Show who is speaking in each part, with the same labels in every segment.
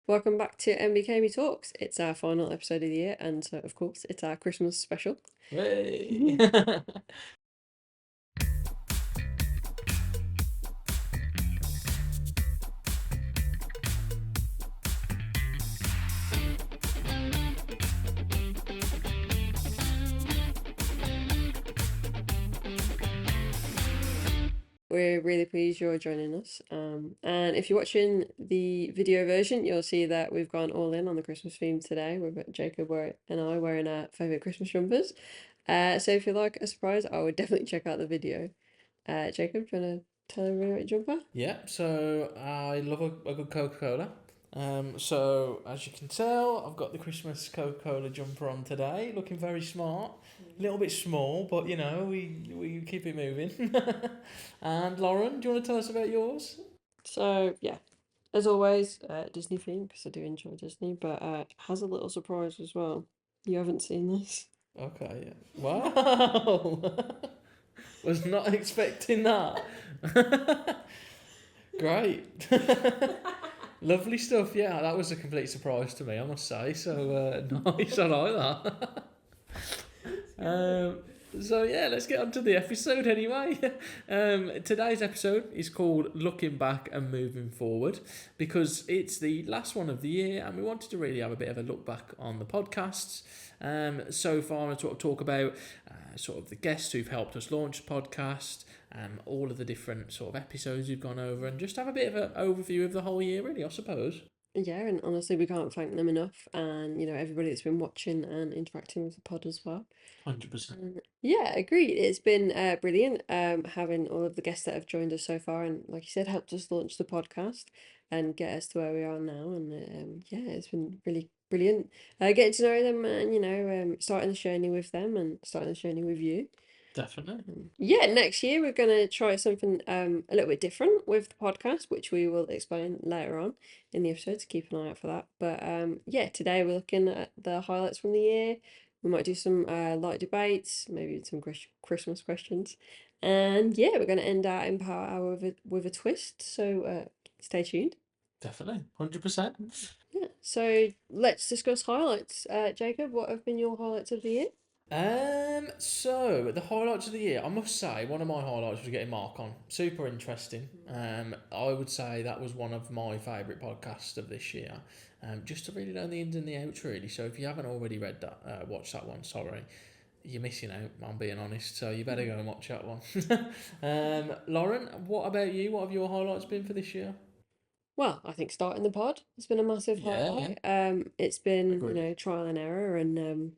Speaker 1: Welcome back to MBKB Talks. It's our final episode of the year, and so, of course, it's our Christmas special.
Speaker 2: Hey.
Speaker 1: We're really pleased you're joining us. And if you're watching the video version, you'll see that we've gone all in on the Christmas theme today. We've got Jacob and I wearing our favourite Christmas jumpers. So if you like a surprise, I would definitely check out the video. Jacob, do you want to tell everybody about your jumper?
Speaker 2: Yeah, so I love a good Coca-Cola. So as you can tell, I've got the Christmas Coca-Cola jumper on today, looking very smart. A little bit small, but we keep it moving. And Lauren, do you want to tell us about yours?
Speaker 1: So, yeah, as always, Disney theme, because I do enjoy Disney, but has a little surprise as well. You haven't seen this.
Speaker 2: Okay, yeah. Wow. Was not expecting that. Great. Lovely stuff. Yeah, that was a complete surprise to me, I must say. So nice, I like that. So yeah, let's get on to the episode anyway. Today's episode is called Looking Back and Moving Forward because it's the last one of the year and we wanted to really have a bit of a look back on the podcasts so far and sort of talk about sort of the guests who've helped us launch the podcast, all of the different sort of episodes we've gone over and just have a bit of an overview of the whole year really, I suppose.
Speaker 1: Yeah, and honestly, we can't thank them enough, and everybody that's been watching and interacting with the pod as well.
Speaker 2: 100%.
Speaker 1: Yeah, agreed. It's been brilliant having all of the guests that have joined us so far, and like you said, helped us launch the podcast and get us to where we are now. And yeah, it's been really brilliant getting to know them and starting the journey with them and starting the journey with you.
Speaker 2: Definitely.
Speaker 1: Yeah, next year we're going to try something a little bit different with the podcast, which we will explain later on in the episode, so keep an eye out for that. But yeah, today we're looking at the highlights from the year. We might do some light debates, maybe some Christmas questions. And yeah, we're going to end our Empower Hour with a twist, so stay tuned.
Speaker 2: Definitely. 100%.
Speaker 1: Yeah, so let's discuss highlights. Jacob, what have been your highlights of the year?
Speaker 2: So the highlights of the year, I must say, one of my highlights was getting Mark on. Super interesting. I would say that was one of my favourite podcasts of this year. Just to really learn the ins and the outs, really. So if you haven't already read that, watch that one. Sorry, you're missing out. I'm being honest. So you better go and watch that one. Lauren, what about you? What have your highlights been for this year?
Speaker 1: Well, I think starting the pod has been a massive
Speaker 2: Yeah, yeah,
Speaker 1: highlight. It's been,
Speaker 2: agreed.
Speaker 1: trial and error and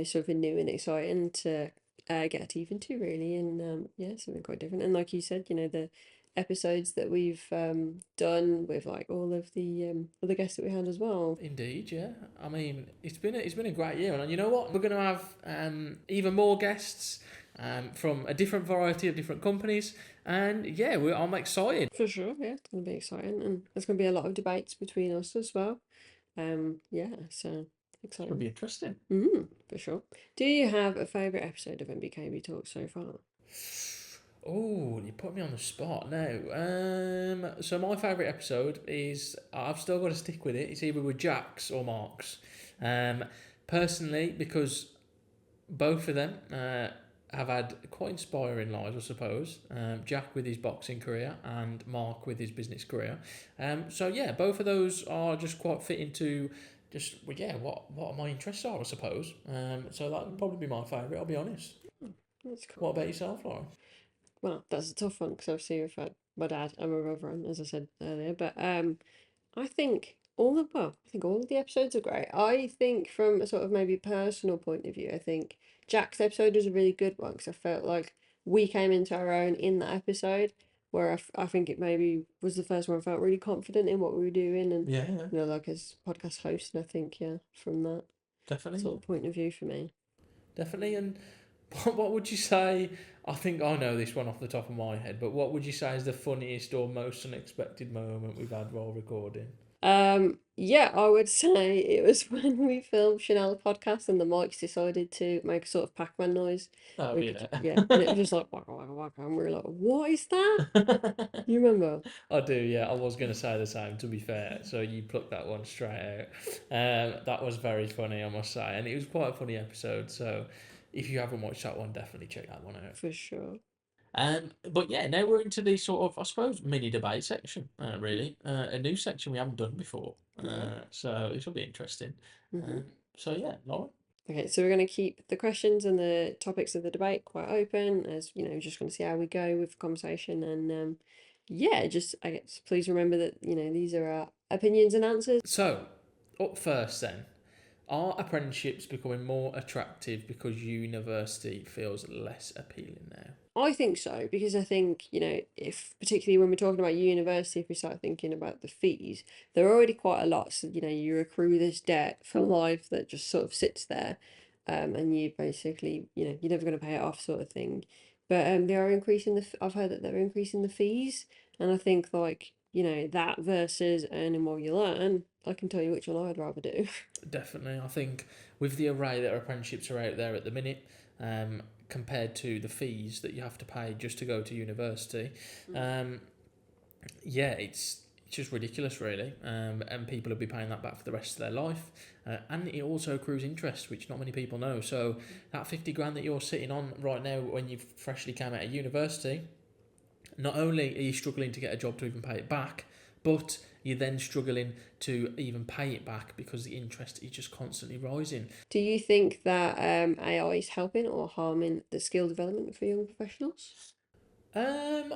Speaker 1: something new and exciting to get our teeth into really and yeah, something quite different. And like you said, the episodes that we've done with like all of the other guests that we had as well.
Speaker 2: Indeed, yeah. I mean, it's been a great year, and you know what? We're going to have even more guests from a different variety of different companies, and yeah, I'm excited.
Speaker 1: For sure, yeah, it's gonna be exciting and there's gonna be a lot of debates between us as well. Yeah, so
Speaker 2: It's going to
Speaker 1: exciting.
Speaker 2: be interesting.
Speaker 1: For sure. Do you have a favourite episode of MBKB Talk so far?
Speaker 2: Oh, you put me on the spot now. So my favourite episode is I've still got to stick with it. It's either with Jack's or Mark's. Personally, because both of them have had quite inspiring lives, I suppose. Jack with his boxing career and Mark with his business career. So yeah, both of those are just quite fitting to just what my interests are, I suppose. So that would probably be my favourite. I'll be honest.
Speaker 1: That's
Speaker 2: What
Speaker 1: cool.
Speaker 2: about yourself, Lauren?
Speaker 1: Well, that's a tough one because obviously we've had my dad and my brother on, as I said earlier. But I think all of the episodes are great. I think from a sort of maybe personal point of view, I think Jack's episode was a really good one because I felt like we came into our own in that episode, where I think it maybe was the first one I felt really confident in what we were doing and
Speaker 2: Yeah, yeah,
Speaker 1: like as podcast host. And I think yeah, from that
Speaker 2: definitely,
Speaker 1: sort of point of view for me.
Speaker 2: definitely. And what would you say? I think I know this one off the top of my head, but what would you say is the funniest or most unexpected moment we've had while recording?
Speaker 1: Yeah, I would say it was when we filmed Chanel podcast and the mics decided to make a sort of Pac-Man noise.
Speaker 2: Oh
Speaker 1: We could,
Speaker 2: yeah.
Speaker 1: yeah, and it was just like waka waka waka, and we were like, "What is that?" You remember?
Speaker 2: I do, yeah. I was going to say the same, to be fair. So you plucked that one straight out. That was very funny, I must say. And it was quite a funny episode. So if you haven't watched that one, definitely check that one out.
Speaker 1: For sure.
Speaker 2: But yeah, now we're into the sort of, I suppose, mini debate section, really. A new section we haven't done before.
Speaker 1: Right.
Speaker 2: So this will be interesting.
Speaker 1: Hmm.
Speaker 2: Um, so yeah, Lauren.
Speaker 1: Okay, so we're going to keep the questions and the topics of the debate quite open, as you know, we're just going to see how we go with the conversation, and yeah, just I guess please remember that these are our opinions and answers.
Speaker 2: So, up first then. Are apprenticeships becoming more attractive because university feels less appealing now?
Speaker 1: I think so, because I think, if particularly when we're talking about university, if we start thinking about the fees, they're already quite a lot. So, you accrue this debt for life that just sort of sits there, and you basically, you're never going to pay it off, sort of thing. But they are increasing I've heard that they're increasing the fees, and I think like, that versus earning while you learn, I can tell you which one I'd rather do.
Speaker 2: Definitely. I think with the array that apprenticeships are out there at the minute, compared to the fees that you have to pay just to go to university, um, yeah, it's just ridiculous, really. And people will be paying that back for the rest of their life. And it also accrues interest, which not many people know. So that 50 grand that you're sitting on right now when you've freshly come out of university, not only are you struggling to get a job to even pay it back, but you're then struggling to even pay it back because the interest is just constantly rising.
Speaker 1: Do you think that AI is helping or harming the skill development for young professionals?
Speaker 2: Um,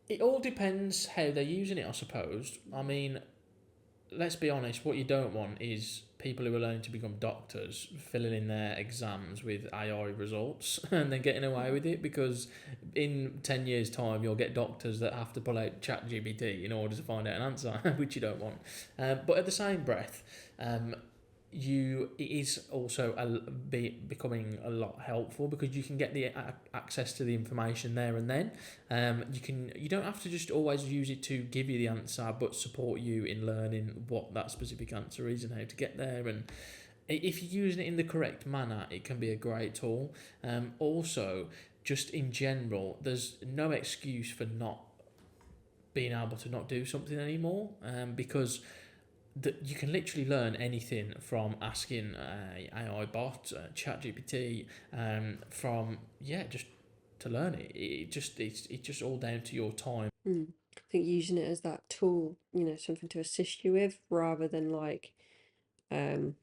Speaker 2: it all depends how they're using it, I suppose. I mean, let's be honest, what you don't want is people who are learning to become doctors filling in their exams with AI results and then getting away with it, because in 10 years' time you'll get doctors that have to pull out ChatGPT in order to find out an answer, which you don't want. But at the same breath, it is also becoming a lot helpful because you can get the access to the information there and then. You don't have to just always use it to give you the answer, but support you in learning what that specific answer is and how to get there. And if you're using it in the correct manner, it can be a great tool. Also, just in general, there's no excuse for not being able to not do something anymore, because that you can literally learn anything from asking AI bot, ChatGPT, from just to learn it. It's just all down to your time.
Speaker 1: I think using it as that tool, something to assist you with rather than like, um,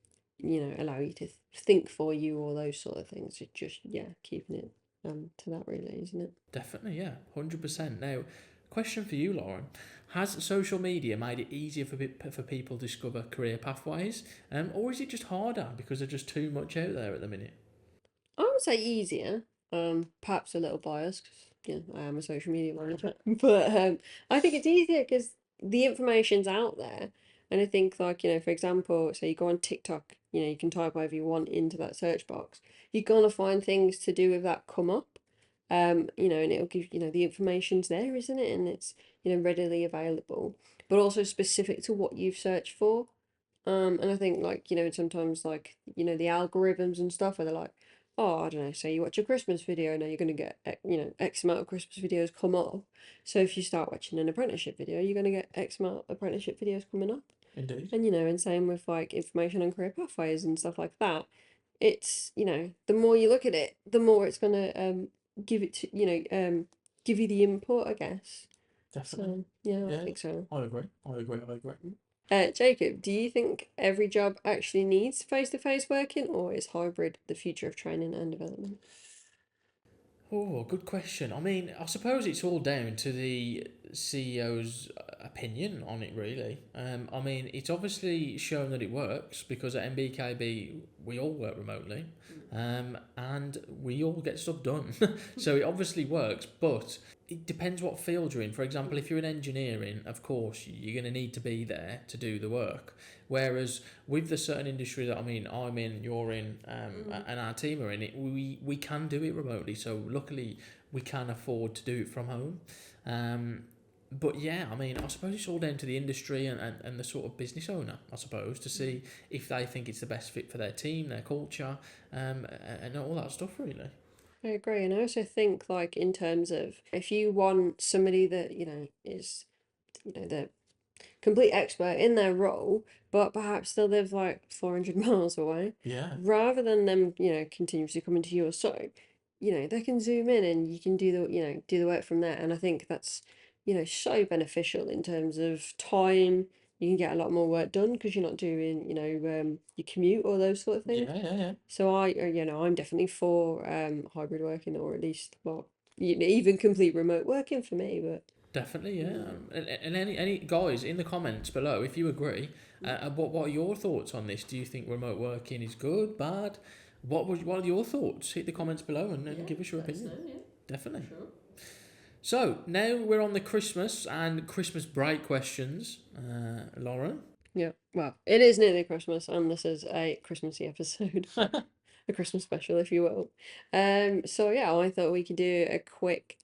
Speaker 1: allow you to think for you or those sort of things. It's just, yeah, keeping it to that really, isn't it?
Speaker 2: Definitely, yeah, 100%. Now, question for you, Lauren: has social media made it easier for people to discover career pathways, or is it just harder because there's just too much out there at the minute?
Speaker 1: I would say easier. Perhaps a little biased because I am a social media manager, but I think it's easier because the information's out there, and I think like for example, say you go on TikTok, you can type whatever you want into that search box. You're gonna find things to do with that come up, and it'll give the information's there, isn't it? And it's readily available, but also specific to what you've searched for. And I think like, sometimes like, the algorithms and stuff where they're like, oh, I don't know, say you watch a Christmas video, now you're gonna get X amount of Christmas videos come up. So if you start watching an apprenticeship video, you're gonna get X amount of apprenticeship videos coming up.
Speaker 2: Indeed.
Speaker 1: And same with like information on career pathways and stuff like that. It's, the more you look at it, the more it's gonna give it to give you the input, I guess.
Speaker 2: Definitely.
Speaker 1: So yeah, I
Speaker 2: Yeah,
Speaker 1: think so.
Speaker 2: I agree. I agree. I agree.
Speaker 1: Jacob, do you think every job actually needs face-to-face working, or is hybrid the future of training and development?
Speaker 2: Oh, good question. I mean, I suppose it's all down to the CEO's opinion on it, really. I mean, it's obviously shown that it works because at MBKB we all work remotely, and we all get stuff done. So it obviously works, but it depends what field you're in. For example, if you're in engineering, of course, you're going to need to be there to do the work. Whereas with the certain industry that I'm in, you're in, and our team are in it, we can do it remotely. So luckily, we can afford to do it from home. But yeah, I mean, I suppose it's all down to the industry and the sort of business owner, I suppose, to see if they think it's the best fit for their team, their culture, and all that stuff, really.
Speaker 1: I agree, and I also think like in terms of if you want somebody that is the complete expert in their role, but perhaps still live like 400 miles away,
Speaker 2: Yeah.
Speaker 1: rather than them continuously coming to your site, they can zoom in and you can do the work from there, and I think that's so beneficial in terms of time. You can get a lot more work done because you're not doing your commute or those sort of things.
Speaker 2: Yeah, yeah, yeah.
Speaker 1: So I'm definitely for hybrid working, or at least, well, even complete remote working for me. But
Speaker 2: Definitely, yeah.
Speaker 1: mm,
Speaker 2: And any guys in the comments below, if you agree,
Speaker 1: mm,
Speaker 2: what are your thoughts on this? Do you think remote working is good, bad? What are your thoughts? Hit the comments below and give us your
Speaker 1: let us know,
Speaker 2: opinion.
Speaker 1: yeah,
Speaker 2: Definitely.
Speaker 1: for sure.
Speaker 2: So now we're on the Christmas and Christmas break questions. Lauren.
Speaker 1: Yeah, well, it is nearly Christmas, and this is a Christmassy episode, a Christmas special, if you will. So yeah, I thought we could do a quick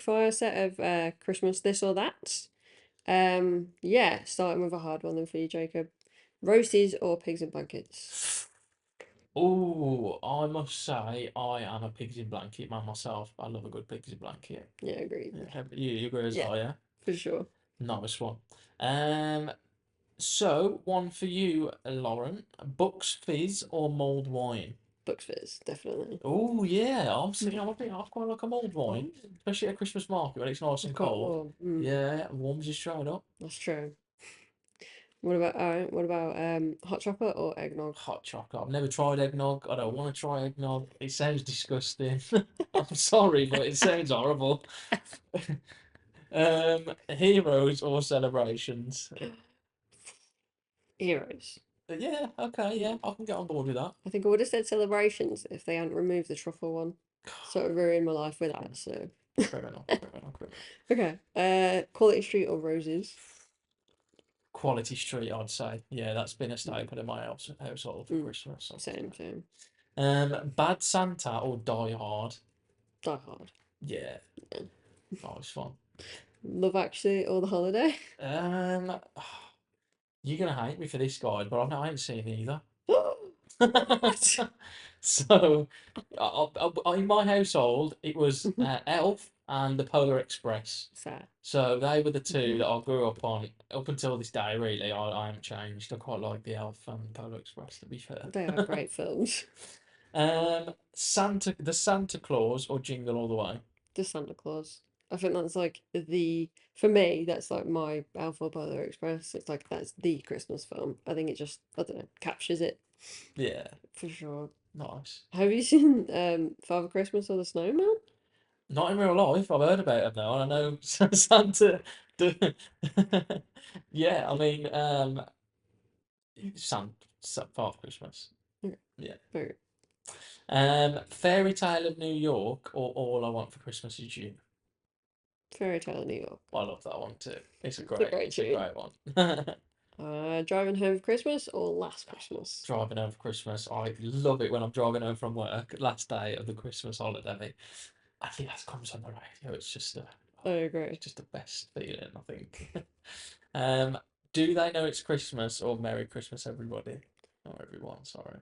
Speaker 1: fire set of Christmas this or that. Yeah, starting with a hard one then for you, Jacob. Roasties or pigs in blankets?
Speaker 2: Oh, I must say, I am a pigs in blanket man myself. I love a good pigs in blanket.
Speaker 1: Yeah, agreed.
Speaker 2: Yeah, you agree as
Speaker 1: Yeah,
Speaker 2: well, yeah?
Speaker 1: for sure.
Speaker 2: Nice one. Um, so one for you, Lauren. Bucks fizz or mulled wine?
Speaker 1: Bucks Fizz, definitely.
Speaker 2: Oh yeah, I'm seeing. I quite like a mulled wine,
Speaker 1: Oh,
Speaker 2: especially at a Christmas market when it's nice
Speaker 1: it's
Speaker 2: and
Speaker 1: quite
Speaker 2: cold.
Speaker 1: warm.
Speaker 2: Yeah, warms you straight up.
Speaker 1: That's true. What about hot chocolate or eggnog?
Speaker 2: Hot chocolate. I've never tried eggnog. I don't want to try eggnog. It sounds disgusting. I'm sorry, but it sounds horrible. Heroes or celebrations?
Speaker 1: Heroes.
Speaker 2: Yeah, okay, yeah,
Speaker 1: Mm.
Speaker 2: I can get on board with that.
Speaker 1: I think I would have said celebrations if they hadn't removed the truffle one. Sort of ruined my life with that, so.
Speaker 2: Fair enough, fair enough, fair enough.
Speaker 1: Okay. Quality Street or Roses?
Speaker 2: Quality Street, I'd say. Yeah, that's been a
Speaker 1: Mm,
Speaker 2: staple in my household for
Speaker 1: mm,
Speaker 2: Christmas. I'd
Speaker 1: same,
Speaker 2: say.
Speaker 1: same.
Speaker 2: Bad Santa or Die Hard?
Speaker 1: Die Hard.
Speaker 2: Yeah,
Speaker 1: Yeah.
Speaker 2: nice one.
Speaker 1: Love Actually or The Holiday?
Speaker 2: Um, you're gonna hate me for this guy, but I ain't seen either.
Speaker 1: What?
Speaker 2: So, in my household, it was Elf and the Polar Express.
Speaker 1: Fair.
Speaker 2: So they were the two that I grew up on up until this day. Really, I haven't changed. I quite like the Elf and Polar Express, to be fair.
Speaker 1: They are great films.
Speaker 2: The Santa Claus or Jingle All the Way.
Speaker 1: The Santa Claus. I think that's like for me, that's like my Alpha Polar Express. It's like that's the Christmas film. I think it just, I don't know, captures it
Speaker 2: Yeah,
Speaker 1: for sure.
Speaker 2: nice.
Speaker 1: Have you seen Father Christmas or the Snowman?
Speaker 2: Not in real life. I've heard about him though, and I know Santa. Do... yeah, I mean, Father Christmas.
Speaker 1: Okay,
Speaker 2: Yeah.
Speaker 1: very
Speaker 2: Fairy Tale of New York or All I Want for Christmas Is You.
Speaker 1: Fairy Tale of New York.
Speaker 2: I love that one too.
Speaker 1: It's a great
Speaker 2: It's a
Speaker 1: tune.
Speaker 2: great one.
Speaker 1: Driving Home for Christmas or Last Christmas?
Speaker 2: Driving home for Christmas. I love it when I'm driving home from work, last day of the Christmas holiday. I think that comes on the radio.
Speaker 1: I agree.
Speaker 2: It's just the best feeling, I think. Um, do they know it's Christmas or Merry Christmas, everybody? Or everyone, sorry.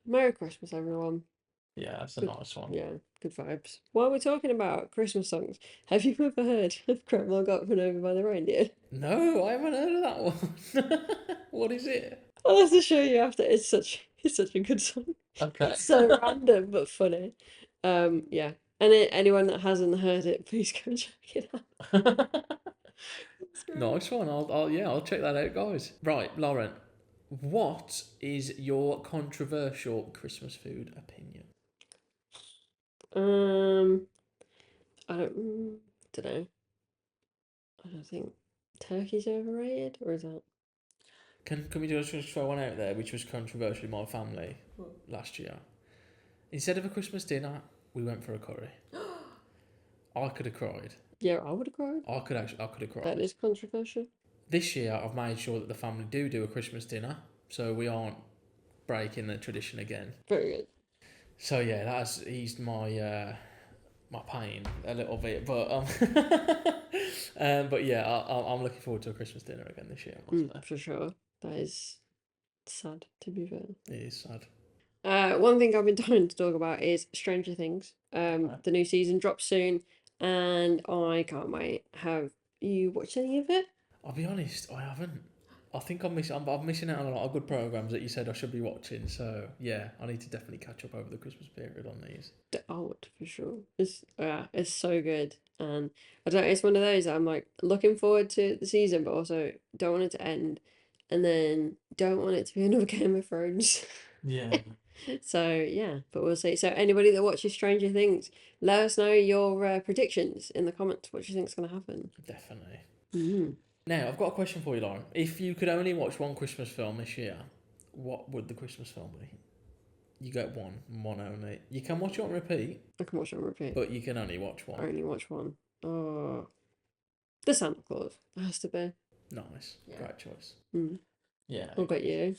Speaker 1: Merry Christmas, everyone.
Speaker 2: Yeah, that's a
Speaker 1: Good,
Speaker 2: nice one.
Speaker 1: yeah, good vibes. While we're talking about Christmas songs, have you ever heard of Grandma Got Run Over by the Reindeer?
Speaker 2: No, I haven't heard of that one. What is it?
Speaker 1: I'll have to show you after. It's such a good song.
Speaker 2: Okay.
Speaker 1: It's so random but funny. Yeah. And anyone that hasn't heard it, please go check it out. It's great.
Speaker 2: Nice one. I'll check that out, guys. Right, Lauren, what is your controversial Christmas food opinion?
Speaker 1: Um, don't know. I don't think turkey's overrated, or is that?
Speaker 2: Can we just throw one out there, which was controversial in my family
Speaker 1: What?
Speaker 2: last year? Instead of a Christmas dinner, we went for a curry. I could have cried.
Speaker 1: Yeah, I would have cried.
Speaker 2: I could have
Speaker 1: That
Speaker 2: cried.
Speaker 1: is controversial.
Speaker 2: This year, I've made sure that the family do a Christmas dinner, so we aren't breaking the tradition again.
Speaker 1: Very good.
Speaker 2: So yeah, that's eased my my pain a little bit, but yeah, I'm looking forward to a Christmas dinner again this year. I must say.
Speaker 1: For sure. That is sad, to be fair.
Speaker 2: It is sad.
Speaker 1: One thing I've been dying to talk about is Stranger Things.
Speaker 2: Okay.
Speaker 1: The new season drops soon, and I can't wait. Have you watched any of it?
Speaker 2: I'll be honest, I haven't. I think I'm missing out on a lot of good programs that you said I should be watching. So yeah, I need to definitely catch up over the Christmas period on these.
Speaker 1: Oh, for sure. It's so good, and I don't know. It's one of those that I'm like looking forward to the season, but also don't want it to end, and then don't want it to be another Game of Thrones.
Speaker 2: Yeah.
Speaker 1: So yeah, but we'll see. So anybody that watches Stranger Things, let us know your predictions in the comments. What do you think's gonna happen?
Speaker 2: Definitely.
Speaker 1: Mm.
Speaker 2: Now, I've got a question for you, Lauren. If you could only watch one Christmas film this year, what would the Christmas film be? You get one only. You can watch it on repeat,
Speaker 1: I can watch it on repeat.
Speaker 2: but you can only watch
Speaker 1: I
Speaker 2: one.
Speaker 1: only watch one. Oh, the Santa Claus. It has to be.
Speaker 2: Nice.
Speaker 1: Yeah.
Speaker 2: Great choice.
Speaker 1: Mm.
Speaker 2: Yeah.
Speaker 1: What about you?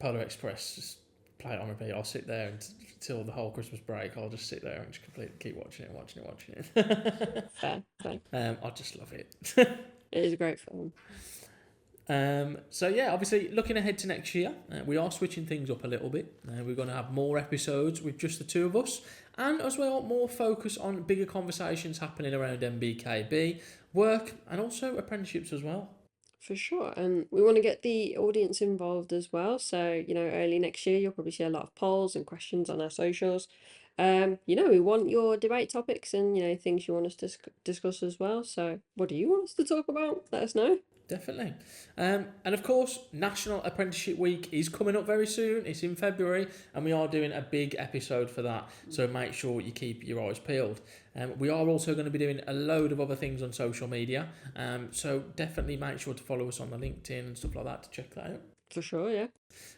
Speaker 2: Polar Express, just play it on repeat. I'll sit there until the whole Christmas break. I'll just sit there and just completely keep watching it.
Speaker 1: Fair, fair.
Speaker 2: I just love it.
Speaker 1: It is a great film.
Speaker 2: So yeah, obviously looking ahead to next year, we are switching things up a little bit. We're going to have more episodes with just the two of us, and as well more focus on bigger conversations happening around MBKB, work, and also apprenticeships as well.
Speaker 1: For sure. And we want to get the audience involved as well. So, early next year, you'll probably see a lot of polls and questions on our socials. We want your debate topics and, things you want us to discuss as well. So, what do you want us to talk about? Let us know.
Speaker 2: Definitely. And of course, National Apprenticeship Week is coming up very soon. It's in February, and we are doing a big episode for that. So make sure you keep your eyes peeled. We are also going to be doing a load of other things on social media. So definitely make sure to follow us on the LinkedIn and stuff like that to check that out.
Speaker 1: For sure, yeah.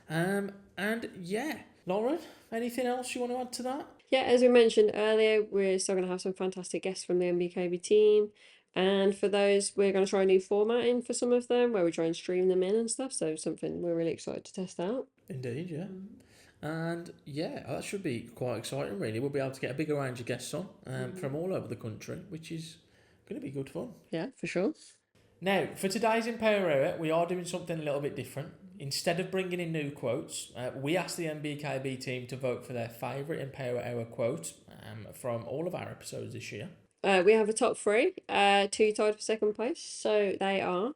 Speaker 2: And yeah, Lauren, anything else you want to add to that?
Speaker 1: Yeah, as we mentioned earlier, we're still going to have some fantastic guests from the MBKB team. And for those, we're going to try a new formatting for some of them where we try and stream them in and stuff. So something we're really excited to test out.
Speaker 2: Indeed, yeah. And yeah, that should be quite exciting, really. We'll be able to get a bigger range of guests on from all over the country, which is going to be good fun.
Speaker 1: Yeah, for sure.
Speaker 2: Now, for today's Empower Hour, we are doing something a little bit different. Instead of bringing in new quotes, we asked the MBKB team to vote for their favourite Empower Hour quote from all of our episodes this year.
Speaker 1: We have a top three, two tied for second place. So they are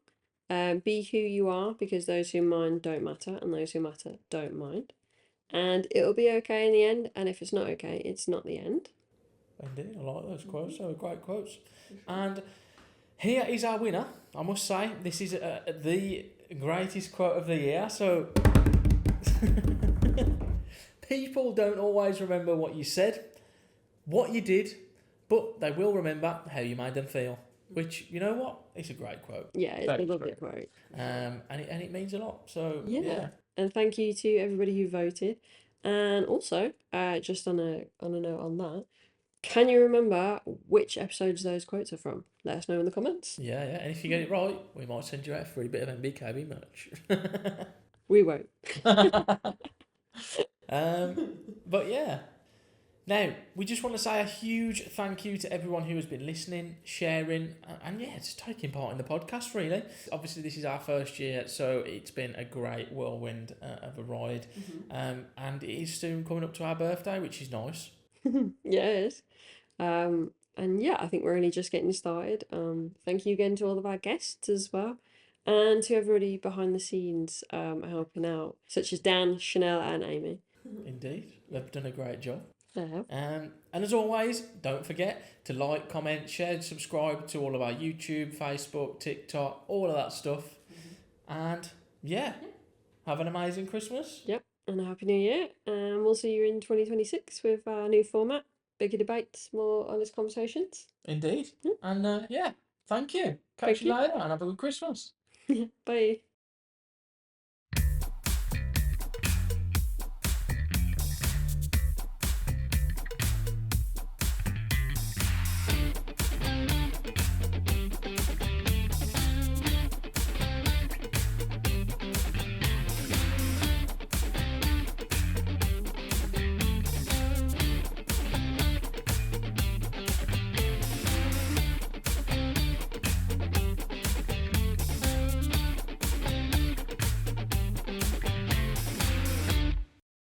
Speaker 1: be who you are, because those who mind don't matter, and those who matter don't mind. And it'll be okay in the end, and if it's not okay, it's not the end.
Speaker 2: Indeed, I like those quotes. They were great quotes. And here is our winner. I must say, this is the greatest quote of the year. So, people don't always remember what you said, what you did, but they will remember how you made them feel. Which, you know what? It's a great quote.
Speaker 1: Yeah, it's a lovely quote.
Speaker 2: And it means a lot. So,
Speaker 1: yeah. And thank you to everybody who voted. And also, just on a note on that, can you remember which episodes those quotes are from? Let us know in the comments.
Speaker 2: Yeah. And if you get it right, we might send you out a free bit of MBKB merch.
Speaker 1: We won't.
Speaker 2: But yeah. Now, we just want to say a huge thank you to everyone who has been listening, sharing, and yeah, just taking part in the podcast, really. Obviously, this is our first year, so it's been a great whirlwind of a ride. And it is soon coming up to our birthday, which is nice.
Speaker 1: Yeah, it is. And yeah, I think we're only just getting started. Thank you again to all of our guests as well. And to everybody behind the scenes helping out, such as Dan, Chanel, and Amy.
Speaker 2: Indeed. They've done a great job.
Speaker 1: Yeah.
Speaker 2: And as always, don't forget to like, comment, share, subscribe to all of our YouTube, Facebook, TikTok, all of that stuff. And yeah, have an amazing Christmas.
Speaker 1: Yep, and a Happy New Year. And we'll see you in 2026 with our new format, bigger debates, more honest conversations.
Speaker 2: Indeed. And yeah, thank you. Catch you later and have a good Christmas.
Speaker 1: Bye.